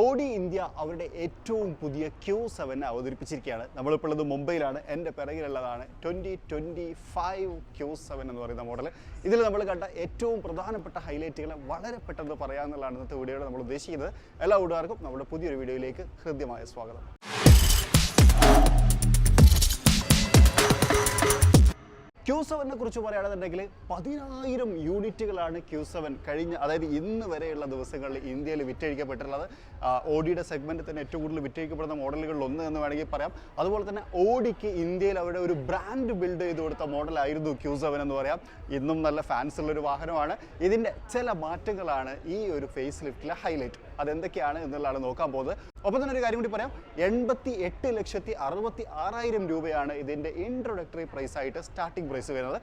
Audi India അവരുടെ ഏറ്റവും പുതിയ Q7 അവതരിപ്പിച്ചിരിക്കുകയാണ്. നമ്മളിപ്പോൾ ഉള്ളത് മുംബൈയിലാണ്. എൻ്റെ പിറകിലുള്ളതാണ് 2025 Q7 എന്ന് പറയുന്ന മോഡൽ. ഇതിൽ നമ്മൾ കണ്ട ഏറ്റവും പ്രധാനപ്പെട്ട ഹൈലൈറ്റുകളെ വളരെ പെട്ടെന്ന് പറയാമെന്നുള്ളതാണ് ഇന്നത്തെ വീഡിയോയിൽ നമ്മൾ ഉദ്ദേശിക്കുന്നത്. എല്ലാ കൂട്ടുകാർക്കും നമ്മുടെ പുതിയൊരു വീഡിയോയിലേക്ക് ഹൃദ്യമായ സ്വാഗതം. Q7 കുറിച്ച് പറയുകയാണെന്നുണ്ടെങ്കിൽ 10,000 യൂണിറ്റുകളാണ് Q7 കഴിഞ്ഞ അതായത് ഇന്ന് വരെയുള്ള ദിവസങ്ങളിൽ ഇന്ത്യയിൽ വിറ്റഴിക്കപ്പെട്ടിട്ടുള്ളത്. ഓഡിയുടെ സെഗ്മെൻറ്റിൽ തന്നെ ഏറ്റവും കൂടുതൽ വിറ്റഴിക്കപ്പെടുന്ന മോഡലുകളിൽ ഒന്ന് എന്ന് വേണമെങ്കിൽ പറയാം. അതുപോലെ തന്നെ ഓഡിക്ക് ഇന്ത്യയിൽ അവരുടെ ഒരു ബ്രാൻഡ് ബിൽഡ് ചെയ്ത് കൊടുത്ത മോഡലായിരുന്നു Q7 എന്ന് പറയാം. ഇന്നും നല്ല ഫാൻസ് ഉള്ളൊരു വാഹനമാണ്. ഇതിൻ്റെ ചില മാറ്റങ്ങളാണ് ഈ ഒരു ഫേസ് ലിഫ്റ്റിലെ ഹൈലൈറ്റ്. അതെന്തൊക്കെയാണ് എന്നുള്ളതാണ് നോക്കാൻ പോകുന്നത്. ഒപ്പം തന്നെ ഒരു കാര്യം കൂടി പറയാം, 88,66,000 രൂപയാണ് ഇതിൻ്റെ ഇൻട്രൊഡക്ടറി പ്രൈസ് ആയിട്ട് സ്റ്റാർട്ടിംഗ് പ്രൈസ് വരുന്നത്.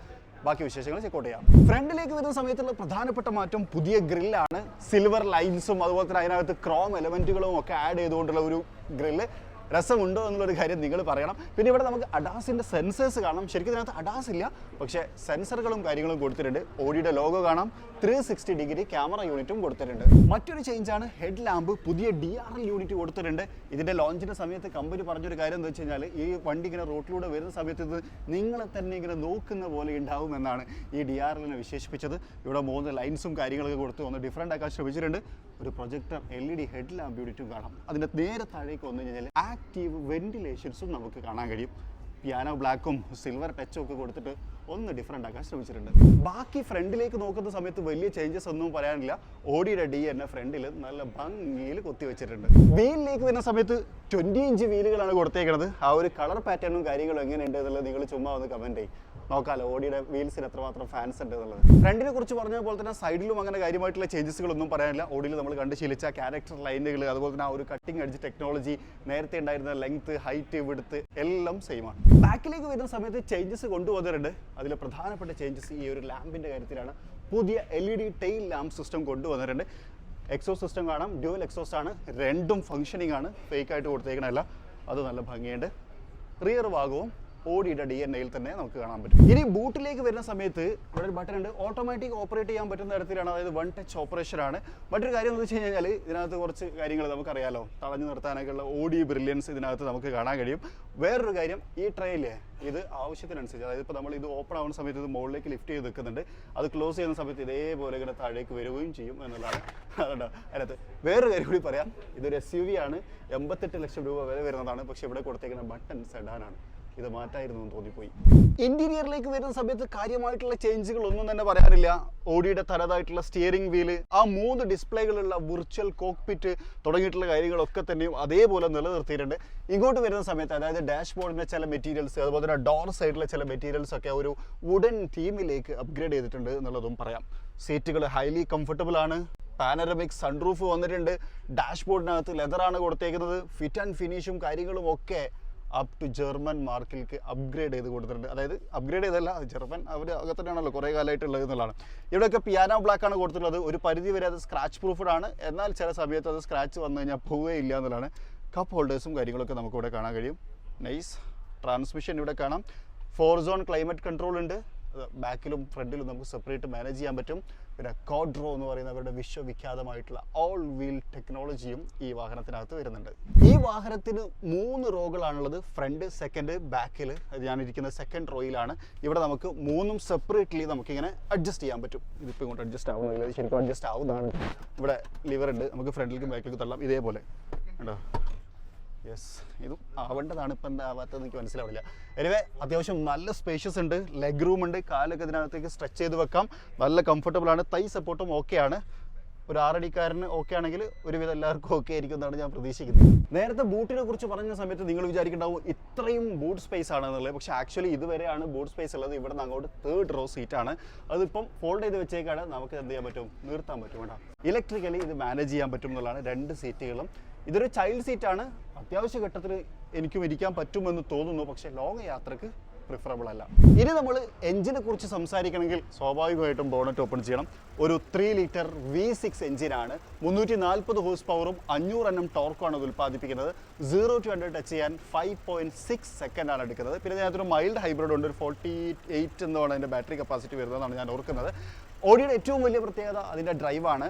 ബാക്കി വിശേഷങ്ങൾ ചെക്കൗട്ട് ചെയ്യാം. ഫ്രണ്ടിലേക്ക് വരുന്ന സമയത്തുള്ള പ്രധാനപ്പെട്ട മാറ്റം പുതിയ ഗ്രില്ലാണ്. സിൽവർ ലൈൻസും അതുപോലെ തന്നെ അതിനകത്ത് ക്രോം എലമെൻറ്റുകളും ഒക്കെ ആഡ് ചെയ്തുകൊണ്ടുള്ള ഒരു ഗ്രില്ല്. രസമുണ്ടോ എന്നുള്ളൊരു കാര്യം നിങ്ങൾ പറയണം. പിന്നെ ഇവിടെ നമുക്ക് അഡാസിൻ്റെ സെൻസേഴ്സ് കാണാം. ശരിക്കും ഇതിനകത്ത് അഡാസ് ഇല്ല, പക്ഷേ സെൻസറുകളും കാര്യങ്ങളും കൊടുത്തിട്ടുണ്ട്. ഓഡിയുടെ ലോഗോ കാണാം. 360 ഡിഗ്രി ക്യാമറ യൂണിറ്റും കൊടുത്തിട്ടുണ്ട്. മറ്റൊരു ചേഞ്ചാണ് ഹെഡ് ലാമ്പ്. പുതിയ DRL യൂണിറ്റ് കൊടുത്തിട്ടുണ്ട്. ഇതിൻ്റെ ലോഞ്ചിൻ്റെ സമയത്ത് കമ്പനി പറഞ്ഞൊരു കാര്യം എന്താ വെച്ച് കഴിഞ്ഞാൽ, ഈ വണ്ടി ഇങ്ങനെ റോട്ടിലൂടെ വരുന്ന സമയത്ത് ഇത് നിങ്ങളെ തന്നെ ഇങ്ങനെ നോക്കുന്ന പോലെ ഉണ്ടാവും എന്നാണ് ഈ DRLനെ വിശേഷിപ്പിച്ചത്. ഇവിടെ 3 ലൈൻസും കാര്യങ്ങളൊക്കെ കൊടുത്ത് ഒന്ന് ഡിഫറൻ്റ് ആക്കാൻ ശ്രമിച്ചിട്ടുണ്ട്. ഒരു പ്രൊജക്ടർ LED ഹെഡ് ലാമ്പ് യൂണിറ്റും കാണാം. അതിൻ്റെ നേരെ താഴേക്ക് വന്നു കഴിഞ്ഞാൽ ആക്റ്റീവ് വെന്റിലേഷൻസും നമുക്ക് കാണാൻ കഴിയും. പിയാനോ ബ്ലാക്കും സിൽവർ ടച്ചും ഒക്കെ കൊടുത്തിട്ട് ഒന്ന് ഡിഫറൻ്റ് ആക്കാൻ ശ്രമിച്ചിട്ടുണ്ട്. ബാക്കി ഫ്രണ്ടിലേക്ക് നോക്കുന്ന സമയത്ത് വലിയ ചേഞ്ചസ് ഒന്നും പറയാനില്ല. ഓഡിയുടെ DN ഫ്രണ്ടിൽ നല്ല ഭംഗിയിൽ കൊത്തിവെച്ചിട്ടുണ്ട്. വീലിലേക്ക് വരുന്ന സമയത്ത് 20 ഇഞ്ച് വീലുകളാണ് കൊടുത്തേക്കുന്നത്. ആ ഒരു കളർ പാറ്റേണും കാര്യങ്ങളും എങ്ങനെയുണ്ട് എന്നുള്ളത് നിങ്ങൾ ചുമ്മാ ഒന്ന് കമൻറ്റ് ചെയ്യും. നോക്കാമല്ലോ ഓഡിയുടെ വീൽസിന് എത്രമാത്രം ഫാൻസ് ഉണ്ട് എന്നുള്ളത്. ഫ്രണ്ടിനെ കുറിച്ച് പറഞ്ഞ പോലെ തന്നെ സൈഡിലും അങ്ങനെ കാര്യമായിട്ടുള്ള ചേഞ്ചസുകളൊന്നും പറയാനില്ല. ഓഡിയിൽ നമ്മൾ കണ്ട് ശീലിച്ച ക്യാരക്ടർ ലൈനുകൾ, അതുപോലെ തന്നെ ആ ഒരു കട്ടിംഗ് എഡ്ജ് ടെക്നോളജി, നേരത്തെ ഉണ്ടായിരുന്ന ലെങ്ത്, ഹൈറ്റ്, വിഡ്ത്ത് എല്ലാം സെയിമാണ്. ബാക്കിലേക്ക് വരുന്ന സമയത്ത് ചേഞ്ചസ് കൊണ്ടുവന്നിട്ടുണ്ട്. അതിൽ പ്രധാനപ്പെട്ട ചേഞ്ചസ് ഈ ഒരു ലാമ്പിൻ്റെ കാര്യത്തിലാണ്. പുതിയ LED ടെയിൽ ലാമ്പ് സിസ്റ്റം കൊണ്ടുവന്നിട്ടുണ്ട്. എക്സോസ്റ്റ് സിസ്റ്റം കാണാം. ഡ്യുവൽ എക്സോസ്റ്റ് ആണ്. രണ്ടും ഫംഗ്ഷനിങ് ആണ്. ഫേക്കായിട്ട് കൊടുത്തേക്കണമല്ല. അത് നല്ല ഭംഗിയുണ്ട്. റിയർ ഭാഗവും ഓഡിയുടെ DNAയിൽ തന്നെ നമുക്ക് കാണാൻ പറ്റും. ഇനി ബൂട്ടിലേക്ക് വരുന്ന സമയത്ത് ഇവിടെ ഒരു ബട്ടൺ ഉണ്ട്. ഓട്ടോമാറ്റിക് ഓപ്പറേറ്റ് ചെയ്യാൻ പറ്റുന്ന തരത്തിലാണ്. അതായത് വൺ ടച്ച് ഓപ്പറേഷൻ ആണ്. മറ്റൊരു കാര്യം എന്ന് വെച്ച് കഴിഞ്ഞാൽ ഇതിനകത്ത് കുറച്ച് കാര്യങ്ങൾ നമുക്കറിയാലോ, തടഞ്ഞു നിർത്താനൊക്കെയുള്ള ഓഡി ബ്രില്യൻസ് ഇതിനകത്ത് നമുക്ക് കാണാൻ കഴിയും. വേറൊരു കാര്യം, ഈ ട്രേയില്ലേ ഇത് ആവശ്യത്തിനനുസരിച്ച്, അതായത് ഇപ്പോൾ നമ്മൾ ഇത് ഓപ്പൺ ആവുന്ന സമയത്ത് ഇത് മുകളിലേക്ക് ലിഫ്റ്റ് ചെയ്ത് നിൽക്കുന്നുണ്ട്. അത് ക്ലോസ് ചെയ്യുന്ന സമയത്ത് ഇതേപോലെ ഇങ്ങനെ താഴേക്ക് വരികയും ചെയ്യും എന്നുള്ളതാണ്. അതുകൊണ്ട് അതിനകത്ത് വേറൊരു കാര്യം കൂടി പറയാം. ഇതൊരു SUV ആണ്. 88 ലക്ഷം രൂപ വില വരുന്നതാണ്. പക്ഷേ ഇവിടെ കൊടുത്തേക്കുന്ന ബട്ടൺ സെഡാനാണ്. ഇത് മാറ്റായിരുന്നു എന്ന് തോന്നിപ്പോയി. ഇന്റീരിയറിലേക്ക് വരുന്ന സമയത്ത് കാര്യമായിട്ടുള്ള ചേഞ്ചുകൾ ഒന്നും തന്നെ പറയാനില്ല. ഓഡിയുടെ തനതായിട്ടുള്ള സ്റ്റിയറിംഗ് വീല്, ആ 3 ഡിസ്പ്ലേകളുള്ള വിർച്വൽ കോക്പിറ്റ് തുടങ്ങിയിട്ടുള്ള കാര്യങ്ങളൊക്കെ തന്നെയും അതേപോലെ നിലനിർത്തിയിട്ടുണ്ട്. ഇങ്ങോട്ട് വരുന്ന സമയത്ത് അതായത് ഡാഷ്ബോർഡിൻ്റെ ചില മെറ്റീരിയൽസ്, അതുപോലെ തന്നെ ഡോർ സൈഡിലെ ചില മെറ്റീരിയൽസ് ഒക്കെ ഒരു വുഡൻ തീമിലേക്ക് അപ്ഗ്രേഡ് ചെയ്തിട്ടുണ്ട് എന്നുള്ളതും പറയാം. സീറ്റുകൾ ഹൈലി കംഫർട്ടബിൾ ആണ്. പാനറമിക് സൺറൂഫ് വന്നിട്ടുണ്ട്. ഡാഷ്ബോർഡിനകത്ത് ലെതറാണ് കൊടുത്തേക്കുന്നത്. ഫിറ്റ് ആൻഡ് ഫിനിഷും കാര്യങ്ങളും ഒക്കെ അപ് ടു ജർമ്മൻ മാർക്കിലേക്ക് അപ്ഗ്രേഡ് ചെയ്ത് കൊടുത്തിട്ടുണ്ട്. അതായത് അപ്ഗ്രേഡ് ചെയ്തല്ല, ജർമ്മൻ അവർ അകത്തന്നെയാണല്ലോ കുറേ കാലമായിട്ടുള്ളത് എന്നുള്ളതാണ്. ഇവിടെയൊക്കെ പിയാനോ ബ്ലാക്ക് ആണ് കൊടുത്തിട്ടുള്ളത്. ഒരു പരിധി വരെ അത് സ്ക്രാച്ച് പ്രൂഫഡ് ആണ്. എന്നാൽ ചില സമയത്ത് അത് സ്ക്രാച്ച് വന്നു കഴിഞ്ഞാൽ പോവുകയില്ല എന്നുള്ളതാണ്. കപ്പ് ഹോൾഡേഴ്സും കാര്യങ്ങളൊക്കെ നമുക്കിവിടെ കാണാൻ കഴിയും. നൈസ്. ട്രാൻസ്മിഷൻ ഇവിടെ കാണാം. 4 സോൺ ക്ലൈമറ്റ് കൺട്രോൾ ഉണ്ട്. ബാക്കിലും ഫ്രണ്ടിലും നമുക്ക് സെപ്പറേറ്റ് മാനേജ് ചെയ്യാൻ പറ്റും. പിന്നെ കോഡ്രോ എന്ന് പറയുന്ന അവരുടെ വിശ്വവിഖ്യാതമായിട്ടുള്ള ഓൾ വീൽ ടെക്നോളജിയും ഈ വാഹനത്തിനകത്ത് വരുന്നുണ്ട്. ഈ വാഹനത്തിന് 3 റോകളാണുള്ളത്. ഫ്രണ്ട്, സെക്കൻഡ്, ബാക്കിൽ. ഞാനിരിക്കുന്ന സെക്കൻഡ് റോയിലാണ്. ഇവിടെ നമുക്ക് 3ഉം സെപ്പറേറ്റ്ലി നമുക്കിങ്ങനെ അഡ്ജസ്റ്റ് ചെയ്യാൻ പറ്റും. ഇതിപ്പോൾ ഇങ്ങോട്ട് അഡ്ജസ്റ്റ് ആവുന്നില്ല, ശരിക്കും അഡ്ജസ്റ്റ് ആവുന്നതാണ്. ഇവിടെ ലിവർ ഉണ്ട്. നമുക്ക് ഫ്രണ്ടിലേക്കും ബാക്കിലേക്കും തള്ളാം. ഇതേപോലെ ഉണ്ടോ? യെസ്, ഇതും ആവേണ്ടതാണ്. ഇപ്പം എന്താ ആവാത്തത് എനിക്ക് മനസ്സിലാവില്ല. എനിവേ അത്യാവശ്യം നല്ല സ്പേഷ്യസ് ഉണ്ട്. ലെഗ് റൂം ഉണ്ട്. കാലൊക്കെ ഇതിനകത്തേക്ക് സ്ട്രെച്ച് ചെയ്ത് വെക്കാം. നല്ല കംഫർട്ടബിൾ ആണ്. തൈ സപ്പോർട്ടും ഓക്കെയാണ്. ഒരു 6 അടിക്കാരന് ഓക്കെ ആണെങ്കിൽ ഒരുവിധം എല്ലാവർക്കും ഓക്കെ ആയിരിക്കും എന്നാണ് ഞാൻ പ്രതീക്ഷിക്കുന്നത്. നേരത്തെ ബൂട്ടിനെ കുറിച്ച് പറഞ്ഞ സമയത്ത് നിങ്ങൾ വിചാരിക്കുന്നുണ്ടാവും ഇത്രയും ബൂട്ട് സ്പേസ് ആണെന്നുള്ളത്. പക്ഷേ ആക്ച്വലി ഇതുവരെയാണ് ബൂട്ട് സ്പേസ് ഉള്ളത്. ഇവിടെ നിന്ന് അങ്ങോട്ട് 3rd റോ സീറ്റാണ്. അതിപ്പം ഫോൾഡ് ചെയ്ത് വെച്ചേക്കാണ്. നമുക്ക് എന്ത് ചെയ്യാൻ പറ്റും? നിർത്താൻ പറ്റും. കേട്ടോ, ഇലക്ട്രിക്കലി ഇത് മാനേജ് ചെയ്യാൻ പറ്റും എന്നുള്ളതാണ്. 2 സീറ്റുകളും. ഇതൊരു ചൈൽഡ് സീറ്റാണ്. അത്യാവശ്യ ഘട്ടത്തിൽ എനിക്കും ഇരിക്കാൻ പറ്റുമെന്ന് തോന്നുന്നു. പക്ഷേ ലോങ് യാത്രക്ക് പ്രിഫറബിൾ അല്ല. ഇനി നമ്മൾ എഞ്ചിനെ കുറിച്ച് സംസാരിക്കണമെങ്കിൽ സ്വാഭാവികമായിട്ടും ബോണറ്റ് ഓപ്പൺ ചെയ്യണം. ഒരു 3 ലിറ്റർ V6 എഞ്ചിനാണ്. 340 ഹോഴ്സ് പവറും 500 Nm ടോർക്കുമാണ് അത് ഉൽപ്പാദിപ്പിക്കുന്നത്. 0 to 100 ടച്ച് ചെയ്യാൻ 5.6 സെക്കൻഡാണ് എടുക്കുന്നത്. പിന്നെ അതിനകത്തൊരു മൈൽഡ് ഹൈബ്രിഡ് ഉണ്ട്. ഒരു 48 എന്നാണ് അതിൻ്റെ ബാറ്ററി കപ്പാസിറ്റി വരുന്നതെന്നാണ് ഞാൻ ഓർക്കുന്നത്. ഓഡിയുടെ ഏറ്റവും വലിയ പ്രത്യേകത അതിൻ്റെ ഡ്രൈവാണ്.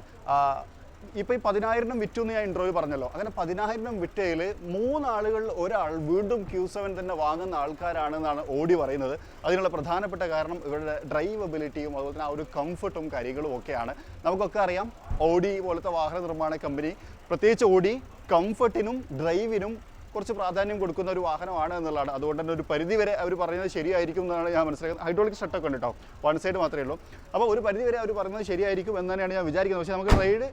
ഇപ്പോൾ ഈ 10,000 വിറ്റു എന്ന് ഞാൻ ഇൻട്രോയിൽ പറഞ്ഞല്ലോ, അങ്ങനെ 10,000 വിറ്റയിൽ 3 ആളുകളിൽ ഒരാൾ വീണ്ടും Q7 തന്നെ വാങ്ങുന്ന ആൾക്കാരാണെന്നാണ് ഓഡി പറയുന്നത്. അതിനുള്ള പ്രധാനപ്പെട്ട കാരണം ഇവരുടെ ഡ്രൈവബിലിറ്റിയും അതുപോലെ തന്നെ ആ ഒരു കംഫർട്ടും കാര്യങ്ങളും ഒക്കെയാണ്. നമുക്കൊക്കെ അറിയാം ഓഡി പോലത്തെ വാഹന നിർമ്മാണ കമ്പനി, പ്രത്യേകിച്ച് ഓഡി കംഫർട്ടിനും ഡ്രൈവിനും കുറച്ച് പ്രാധാന്യം കൊടുക്കുന്ന ഒരു വാഹനമാണ് എന്നുള്ളതാണ്. അതുകൊണ്ട് തന്നെ ഒരു പരിധി വരെ അവർ പറയുന്നത് ശരിയായിരിക്കും എന്നാണ് ഞാൻ മനസ്സിലാക്കുന്നത്. ഹൈഡ്രോളിക് ഷട്ടൊക്കെ ഉണ്ട് കേട്ടോ, വൺ സൈഡ് മാത്രമേ ഉള്ളൂ. അപ്പോൾ ഒരു പരിധി വരെ അവർ പറയുന്നത് ശരിയായിരിക്കും എന്ന് തന്നെയാണ് ഞാൻ വിചാരിക്കുന്നത്. പക്ഷേ നമുക്ക് റൈഡ്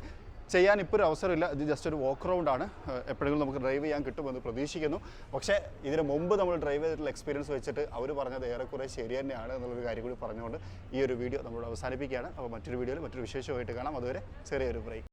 ചെയ്യാൻ ഇപ്പോൾ ഒരു അവസരമില്ല. ഇത് ജസ്റ്റ് ഒരു വാക്ക് റൗണ്ടാണ്. എപ്പോഴെങ്കിലും നമുക്ക് ഡ്രൈവ് ചെയ്യാൻ കിട്ടുമെന്ന് പ്രതീക്ഷിക്കുന്നു. പക്ഷേ ഇതിന് മുമ്പ് നമ്മൾ ഡ്രൈവ് ചെയ്തിട്ടുള്ള എക്സ്പീരിയൻസ് വെച്ചിട്ട് അവർ പറഞ്ഞത് ഏറെക്കുറെ ശരി തന്നെയാണ് എന്നുള്ളൊരു കാര്യം കൂടി പറഞ്ഞുകൊണ്ട് ഈ ഒരു വീഡിയോ നമ്മൾ അവസാനിപ്പിക്കുകയാണ്. അപ്പോൾ മറ്റൊരു വീഡിയോയിൽ മറ്റൊരു വിശേഷമായിട്ട് കാണാം. അതുവരെ ചെറിയൊരു ബ്രേക്ക്.